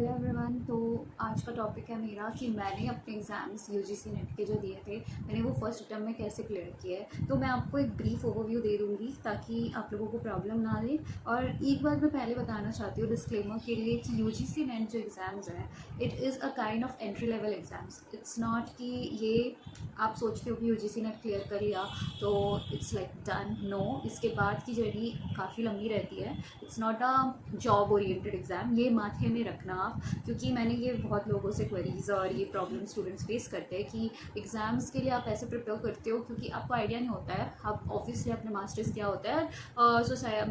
Hello everyone. तो आज का टॉपिक है मेरा कि मैंने अपने एग्ज़ाम्स यूजीसी नेट के जो दिए थे मैंने वो फर्स्ट अटैम्प्ट में कैसे क्लियर किए हैं। तो मैं आपको एक ब्रीफ ओवरव्यू दे दूँगी ताकि आप लोगों को प्रॉब्लम ना आए। और एक बात मैं पहले बताना चाहती हूँ डिस्क्लेमर के लिए कि यूजीसी नेट जो एग्ज़ाम्स हैं it is a kind of entry level exams. It's not कि ये आप सोचते हो कि यूजीसी नेट क्लियर कर लिया तो इट्स लाइक डन। नो, इसके बाद की जर्नी काफ़ी लंबी रहती है। It's not a job oriented exam, ये माथे में रखना आप, क्योंकि मैंने ये बहुत लोगों से क्वेरीज और ये प्रॉब्लम स्टूडेंट्स फेस करते हैं कि एग्ज़ाम्स के लिए आप ऐसे प्रिपेयर करते हो क्योंकि आपको आइडिया नहीं होता है। आप ऑब्वियसली अपने मास्टर्स किया होता है,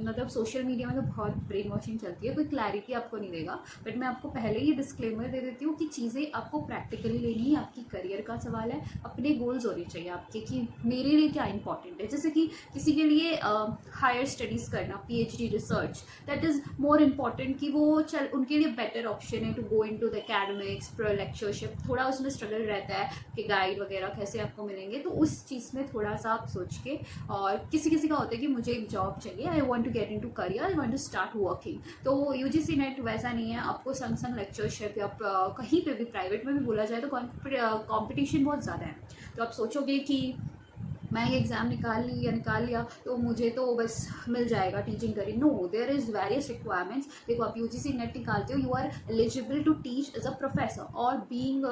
मतलब सोशल मीडिया में तो बहुत ब्रेन वॉशिंग चलती है, कोई क्लैरिटी आपको नहीं देगा। बट मैं आपको पहले ही डिस्क्लेमर दे देती हूँ कि चीज़ें आपको प्रैक्टिकली लेनी है। आपकी करियर का सवाल है, अपने गोल्स होने चाहिए आपके कि मेरे लिए क्या इंपॉर्टेंट है। जैसे कि किसी के लिए हायर स्टडीज़ करना, PhD, research, that is more important कि वो उनके लिए बेटर ऑप्शन है to go into the academics, pro lectureship. थोड़ा उसमें स्ट्रगल रहता है कि गाइड वगैरह कैसे आपको मिलेंगे, तो उस चीज़ में थोड़ा सा आप सोच के। और किसी किसी का होता है कि मुझे एक जॉब चाहिए, I want to get into career, I want to start working. तो यूजीसी नेट वैसा नहीं है। आपको संग संग लेक्चरशिप या कहीं पे भी प्राइवेट में भी बोला जाए तो कॉम्पिटिशन बहुत ज़्यादा है। तो आप सोचोगे कि मैं ये एग्ज़ाम निकाल लिया तो मुझे तो बस मिल जाएगा teaching career. No, there is various requirements. देखो, आप यूजीसी नेट निकालते हो, you are eligible to teach as a professor, और बीइंग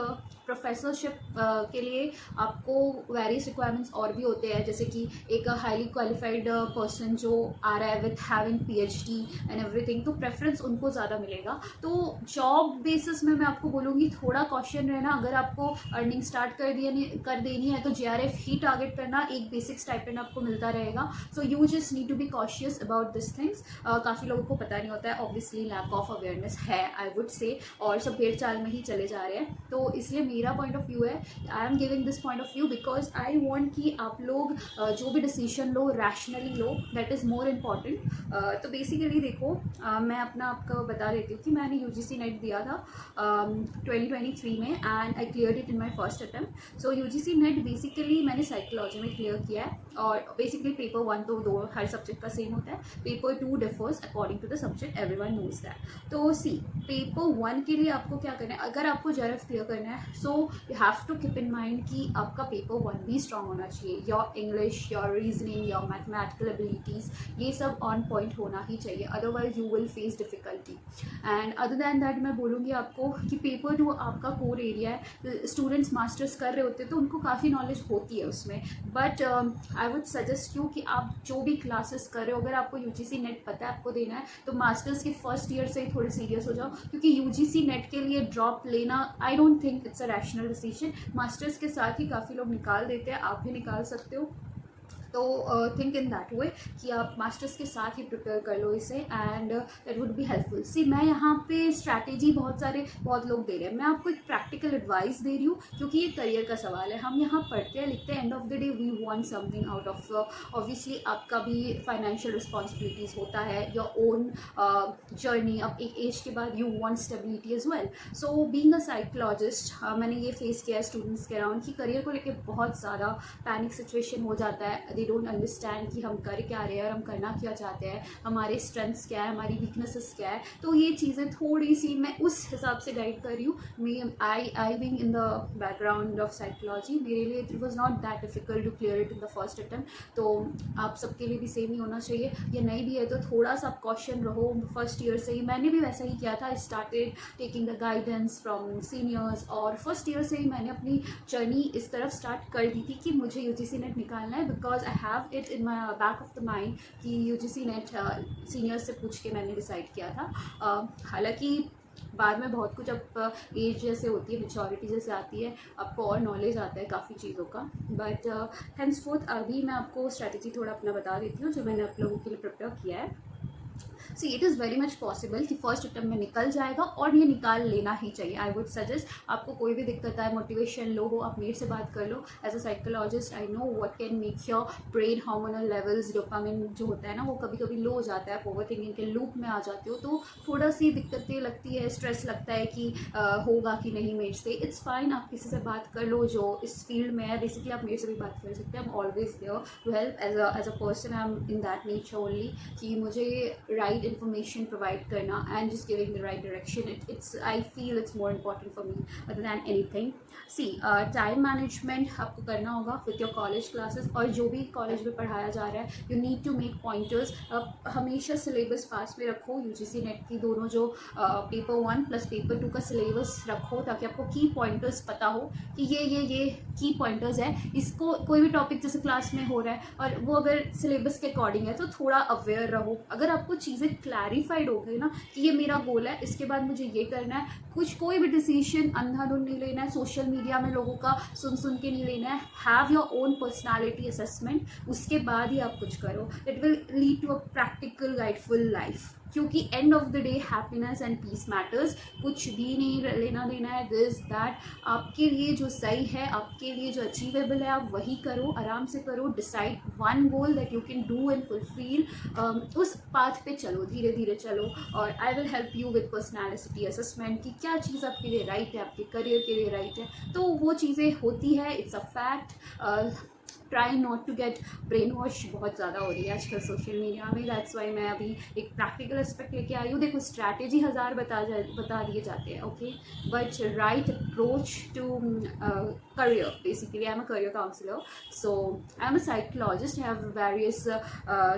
प्रोफेसरशिप के लिए आपको वेरियस रिक्वायरमेंट्स और भी होते हैं। जैसे कि एक हाईली क्वालिफाइड पर्सन जो आ रहा है with having PhD and everything, तो प्रेफरेंस उनको ज़्यादा मिलेगा। तो जॉब बेसिस में मैं आपको बोलूँगी थोड़ा कॉशन रहना। अगर आपको अर्निंग स्टार्ट कर देनी है तो जेआरएफ ही टारगेट करना, एक बेसिक स्टाइपेंड आपको मिलता रहेगा। So you just need to be cautious about this things. काफ़ी लोगों को पता नहीं होता है, ऑब्वियसली लैक ऑफ अवेयरनेस है आई वुड से, और सब भेड़ चाल में ही चले जा रहे हैं। तो इसलिए मेरा पॉइंट ऑफ व्यू है, I am giving this point of view because I want कि आप लोग जो भी decision low rationally low, that is more important. तो बेसिकली देखो, मैं अपना आपको बता देती हूँ कि मैंने यूजीसी नेट दिया था 2023 में and I clear it in my first attempt. So UGC net basically मैंने साइकोलॉजी में क्लियर किया है। और बेसिकली पेपर 1 तो दो हर सब्जेक्ट का सेम होता है, paper 2 differs according to the subject, everyone knows that. तो सी, पेपर 1 के लिए आपको क्या करना है, अगर आपको जेआरएफ क्लियर करना है so you have to keep in mind कि आपका पेपर 1 भी स्ट्रांग होना चाहिए। Your English, your reasoning, your mathematical abilities, ये सब ऑन पॉइंट होना ही चाहिए, otherwise you will face difficulty. And other than that मैं बोलूँगी आपको कि पेपर 2 आपका कोर एरिया है। स्टूडेंट्स मास्टर्स कर रहे होते हैं तो उनको काफ़ी नॉलेज होती है उसमें, but I would suggest you कि आप जो भी क्लासेस कर रहे हो, अगर आपको यूजीसी नेट पता है आपको देना है तो मास्टर्स के फर्स्ट ईयर से ही थोड़े सीरियस हो जाओ, क्योंकि यूजीसी नेट के लिए ड्रॉप लेना I don't think it's a rational decision. Masters के साथ ही काफ़ी लोग निकाल देते हैं, आप भी निकाल सकते हो। तो थिंक इन दैट वे कि आप मास्टर्स के साथ ही प्रिपेयर कर लो इसे, and that would be helpful. See, मैं यहाँ पे स्ट्रैटेजी बहुत लोग दे रहे हैं, मैं आपको एक प्रैक्टिकल एडवाइस दे रही हूँ क्योंकि ये करियर का सवाल है। हम यहाँ पढ़ते हैं लिखते हैं, end of the day we want something out of, obviously आपका भी फाइनेंशियल रिस्पॉन्सिबिलिटीज़ होता है, योर ओन जर्नी। अब एक एज के बाद you want stability as well. So being a psychologist मैंने ये फेस किया है स्टूडेंट्स के अराउंड कि करियर को लेकर बहुत ज़्यादा पैनिक सिचुएशन हो जाता है। दे डोंट अंडरस्टैंड कि हम कर क्या रहे हैं और हम करना क्या चाहते हैं, हमारे स्ट्रेंथ्स क्या है, हमारी वीकनेसेस क्या है। तो ये चीज़ें थोड़ी सी मैं उस हिसाब से गाइड कर रही हूँ। I being in the background of psychology, मेरे लिए it was not that difficult to clear it in the first attempt. तो आप सबके लिए भी सेम ही होना चाहिए, या नहीं भी है तो थोड़ा सा कॉशन रहो फर्स्ट ईयर से ही। मैंने भी वैसा ही किया था, I started taking the guidance from seniors, और फर्स्ट ईयर से ही मैंने अपनी जर्नी इस तरफ स्टार्ट कर दी थी कि मुझे यूजीसी नेट निकालना है, because I have it in my back of the mind कि यूजीसी नेट सीनियर्स से पूछ के मैंने डिसाइड किया था। हालांकि बाद में बहुत कुछ, अब एज जैसे होती है, मेच्योरिटी जैसे आती है, आपको और नॉलेज आता है काफ़ी चीज़ों का। बट हेंसफोर्थ अभी मैं आपको स्ट्रैटेजी थोड़ा अपना बता देती हूँ जो मैंने आप लोगों के लिए प्रिपेयर किया है। See, it is very much possible कि फर्स्ट अटैम्प्ट में निकल जाएगा, और ये निकाल लेना ही चाहिए। आई वुड सजेस्ट, आपको कोई भी दिक्कत आए, मोटिवेशन लो हो, आप मेरे से बात कर लो। As a psychologist I know what can make your brain hormonal levels, dopamine जो होता है ना वो कभी कभी लो हो जाता है, ओवर थिंकिंग के लूप में आ जाते हो, तो थोड़ा सी दिक्कतें लगती है, स्ट्रेस लगता है कि होगा कि नहीं मेरे से। इट्स फाइन, आप किसी से बात कर लो जो इस फील्ड में है। बेसिकली आप मेरे से भी बात कर सकते हैं, I am always there to help. As a person I am in that nature only कि मुझे राइट राइट इन्फॉर्मेशन प्रोवाइड करना and just giving the right direction, it's I feel it's more important for me other than anything. See time management आपको करना होगा with your college classes, और जो भी college में पढ़ाया जा रहा है you need to make pointers. हमेशा सिलेबस पास में रखो, यूजीसी नेट की दोनों जो पेपर 1 प्लस पेपर 2 का सिलेबस रखो, ताकि आपको की पॉइंटर्स पता हो कि ये की पॉइंटर्स है। इसको कोई भी टॉपिक जैसे क्लास में हो रहा है और वो अगर सिलेबस के अकॉर्डिंग है तो थोड़ा अवेयर रहो। अगर आपको चीज़ें क्लैरिफाइड हो गई ना कि ये मेरा गोल है, इसके बाद मुझे ये करना है, कोई भी डिसीजन अंधाधुंध नहीं लेना है, सोशल मीडिया में लोगों का सुन के नहीं लेना है। Have your own personality assessment, उसके बाद ही आप कुछ करो। It will lead to a practical guideful life, क्योंकि end of the day happiness and peace matters. कुछ भी नहीं लेना देना है दिस दैट, आपके लिए जो सही है, आपके लिए जो अचीवेबल है, आप वही करो, आराम से करो। Decide one goal that you can do and fulfil, उस पाथ पे चलो, धीरे धीरे चलो। और I will help you with personality assessment कि क्या चीज़ आपके लिए राइट है, आपके करियर के लिए राइट है। तो वो चीज़ें होती है, it's a fact. Try not to get brainwash बहुत ज़्यादा हो रही है आजकल सोशल मीडिया में। दैट्स वाई मैं अभी एक प्रैक्टिकल एस्पेक्ट लेके आई हूँ। देखो स्ट्रैटेजी 1000 बता दिए जाते हैं, okay, but right approach to career. Basically, I'm a career counselor, so I'm a psychologist. I have various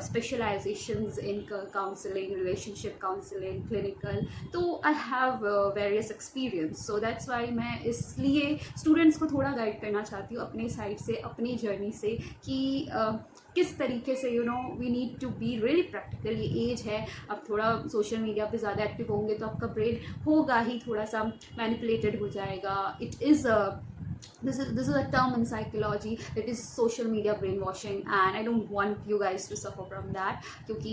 specializations in counseling, relationship counseling, clinical. तो I have various experience, so that's why मैं इसलिए students को थोड़ा guide करना चाहती हूँ अपने side से, अपनी जर्नी से, कि किस तरीके से we need to be really practical. ये एज है, अब थोड़ा सोशल मीडिया पे ज़्यादा एक्टिव होंगे तो आपका ब्रेन होगा ही थोड़ा सा मैनिपुलेटेड हो जाएगा। It is this is a term in psychology, that is social media brainwashing, and I don't want you guys to suffer from that, क्योंकि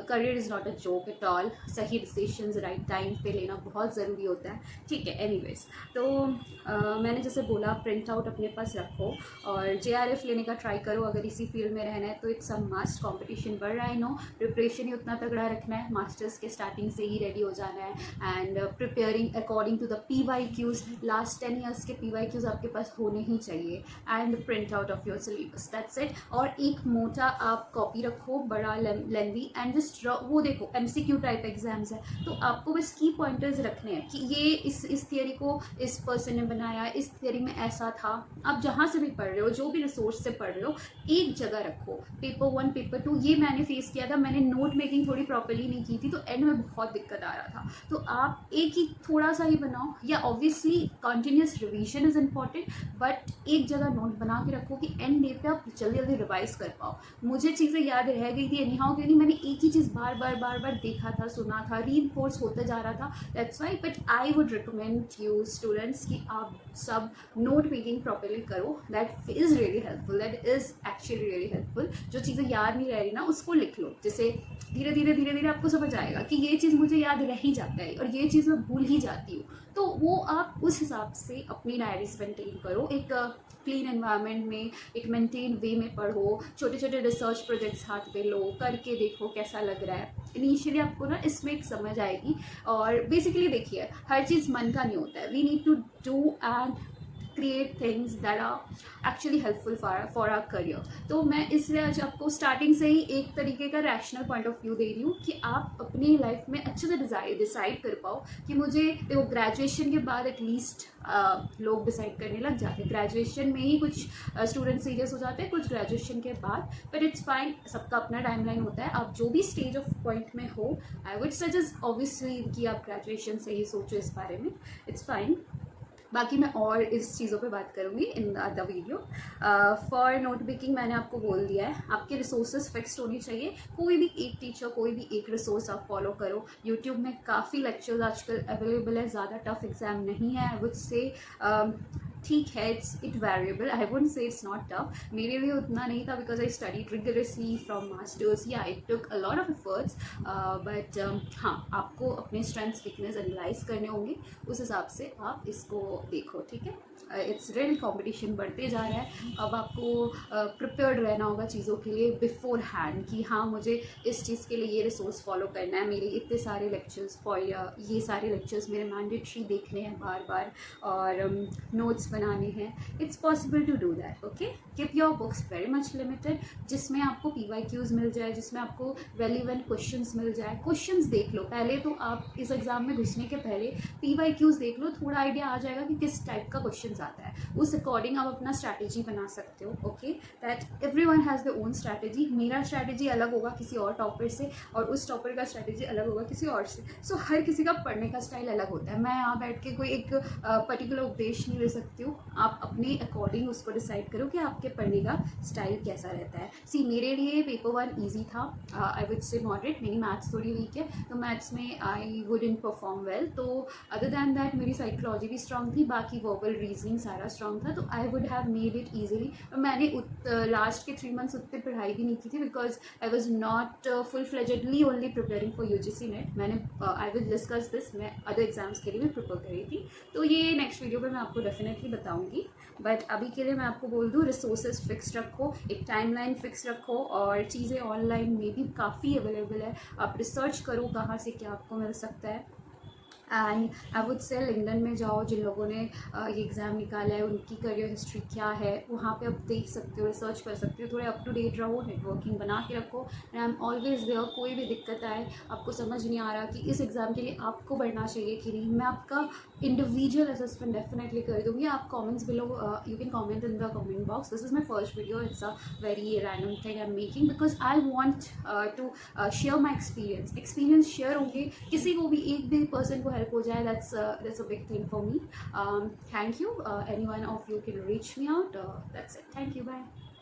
career is not a joke at all। सही decisions right time पे लेना बहुत ज़रूरी होता है, ठीक है। anyways, तो मैंने जैसे बोला प्रिंट आउट अपने पास रखो और JRF लेने का ट्राई करो अगर इसी फील्ड में रहना है तो। इट्स अ मस्ट, कॉम्पिटिशन बढ़ रहा है, नो, प्रिपरेशन ही उतना तगड़ा रखना है, मास्टर्स के स्टार्टिंग से ही रेडी हो जाना है, and preparing according to the PYQs। Last 10 years के PYQs आपके पास होने ही चाहिए, and print out of your syllabus, that's it. और एक मोटा आप कॉपी रखो, बड़ा लेंथी, एंड जस्ट वो देखो MCQ टाइप एग्जाम्स है तो आपको बस की पॉइंटर्स रखने हैं कि ये इस थियरी को इस पर्सन ने बनाया, इस थियरी में ऐसा था। आप जहाँ से भी पढ़ रहे हो, जो भी रिसोर्स से पढ़ रहे हो, एक जगह रखो। पेपर 1 पेपर 2 ये मैंने फेस किया था, मैंने नोट मेकिंग थोड़ी प्रॉपरली नहीं की थी तो एंड में बहुत दिक्कत आ रहा था। तो आप एक ही थोड़ा सा ही बनाओ, या obviously continuous revision is important, but एक जगह नोट बना के रखो कि एंड डे पे आप जल्दी जल्दी रिवाइज कर पाओ। मुझे चीज़ें याद रह गई थी एनीहाउ, क्योंकि मैंने एक ही चीज़ बार बार देखा था, सुना था, रीइंफोर्स होता जा रहा था, that's why. But I would recommend you students कि आप सब नोट मेकिंग प्रॉपरली करो, that is really helpful, that is actually really helpful. जो चीज़ें याद नहीं रह रही ना उसको लिख लो, जैसे धीरे धीरे आपको समझ आएगा कि ये चीज़ मुझे याद रह ही जाता है और ये चीज़ मैं भूल ही जाती हूँ। तो वो आप उस हिसाब से अपनी डायरीज मेंटेन करो, एक क्लीन एनवायरनमेंट में, एक मेंटेन वे में पढ़ो, छोटे छोटे रिसर्च प्रोजेक्ट्स हाथ पे लो, करके देखो कैसा लग रहा है। इनिशियली आपको ना इसमें एक समझ आएगी। और बेसिकली देखिए हर चीज़ मन का नहीं होता है, we need to do and create things that are actually helpful for our career। तो मैं इसलिए आज आपको स्टार्टिंग से ही एक तरीके का रैशनल पॉइंट ऑफ व्यू दे रही हूँ कि आप अपनी लाइफ में अच्छे से डिसाइड कर पाओ कि मुझे, देखो ग्रेजुएशन के बाद एटलीस्ट लोग डिसाइड करने लग जाते हैं। ग्रेजुएशन में ही कुछ स्टूडेंट सीरियस हो जाते हैं, कुछ ग्रेजुएशन के बाद, बट इट्स फाइन, सबका अपना टाइमलाइन होता है। आप जो भी स्टेज ऑफ पॉइंट में हो, आई वुड सजेस्ट ऑब्वियसली कि आप ग्रेजुएशन से ही सोचो इस बारे में, इट्स फाइन। बाकी मैं और इस चीज़ों पे बात करूँगी in the video. For note making मैंने आपको बोल दिया है, आपके रिसोर्सेज फिक्स्ड होनी चाहिए। कोई भी एक टीचर, कोई भी एक रिसोर्स आप फॉलो करो। यूट्यूब में काफ़ी लेक्चर्स आजकल अवेलेबल है, ज़्यादा टफ एग्जाम नहीं है। आई वुड से ठीक है, it variable, I wouldn't say it's not tough. मेरे लिए उतना नहीं था because I studied rigorously from masters, या it took a lot of efforts, but हाँ, आपको अपने स्ट्रेंथ्स वीकनेस एनालाइज करने होंगे, उस हिसाब से आप इसको देखो, ठीक है। इट्स रियली कॉम्पिटिशन बढ़ते जा रहा है, अब आपको प्रिपेयर्ड रहना होगा चीज़ों के लिए बिफोर हैंड कि हाँ मुझे इस चीज़ के लिए ये रिसोर्स फॉलो करना है, मेरे इतने सारे लेक्चर्स ये सारे लेक्चर्स मेरे मैंडेटरी देखने हैं बार बार, और नोट्स बनाने हैं, it's possible to do that. Okay, keep your books very much limited, जिसमें आपको PYQs मिल जाए, जिसमें आपको रेलिवेंट क्वेश्चंस मिल जाए. क्वेश्चंस देख लो पहले, तो आप इस एग्जाम में घुसने के पहले PYQs देख लो, थोड़ा आइडिया आ जाएगा कि किस टाइप का क्वेश्चंस आता है. उस अकॉर्डिंग आप अपना स्ट्रैटेजी बना सकते हो. Okay, that everyone has their own strategy. मेरा स्ट्रैटेजी अलग होगा किसी और टॉपर से, और उस टॉपर का स्ट्रैटेजी अलग होगा किसी और से. सो हर किसी का पढ़ने का स्टाइल अलग होता है. मैं यहाँ बैठ के कोई एक पर्टिकुलर उपदेश नहीं दे सकती हूँ. आप अपने अकॉर्डिंग उसको डिसाइड करो कि आपके पढ़ने का स्टाइल कैसा रहता है. सी, मेरे लिए पेपर 1 ईजी था. I would say moderate. मेरी मैथ्स थोड़ी वीक है, तो मैथ्स में आई वुडंट परफॉर्म वेल. तो अदर दैन दैट मेरी साइकोलॉजी भी स्ट्रांग थी, बाकी वर्बल रीजनिंग सारा स्ट्रांग था, तो I would have made it easily. मैंने लास्ट के 3 मंथ्स उतनी पढ़ाई भी नहीं की थी, because I was not full फ्लेजेडली only preparing for UGC net. मैंने आई विल डिस्कस दिस, मैं अदर एग्जाम्स के लिए भी प्रिपेयर कर रही थी, तो ये नेक्स्ट वीडियो पर मैं आपको डेफिनेटली बताऊंगी. बट अभी के लिए मैं आपको बोल दूँ, रिसोर्सेज फिक्स रखो, एक टाइमलाइन फिक्स रखो, और चीज़ें ऑनलाइन में भी काफ़ी अवेलेबल है. आप रिसर्च करो कहाँ से क्या आपको मिल सकता है. And I would say LinkedIn में जाओ, जिन लोगों ने ये एग्ज़ाम निकाला है उनकी करियर हिस्ट्री क्या है, वहाँ पे आप देख सकते हो, रिसर्च कर सकते हो. थोड़े अप टू डेट रहो, नेटवर्किंग बना के रखो. And I am always there. कोई भी दिक्कत आए, आपको समझ नहीं आ रहा कि इस एग्ज़ाम के लिए आपको पढ़ना चाहिए कि नहीं, मैं आपका इंडिविजुअल असेसमेंट डेफिनेटली कर दूँगी. आप comments below, you can comment in the comment box. This is my first video. It's a very random thing I am making, because I want to share my experience share होंगे, किसी को भी, एक भी person को help हो जाए. That's a big thing for me. Thank you. Anyone of you can reach me out. That's it. Thank you. Bye.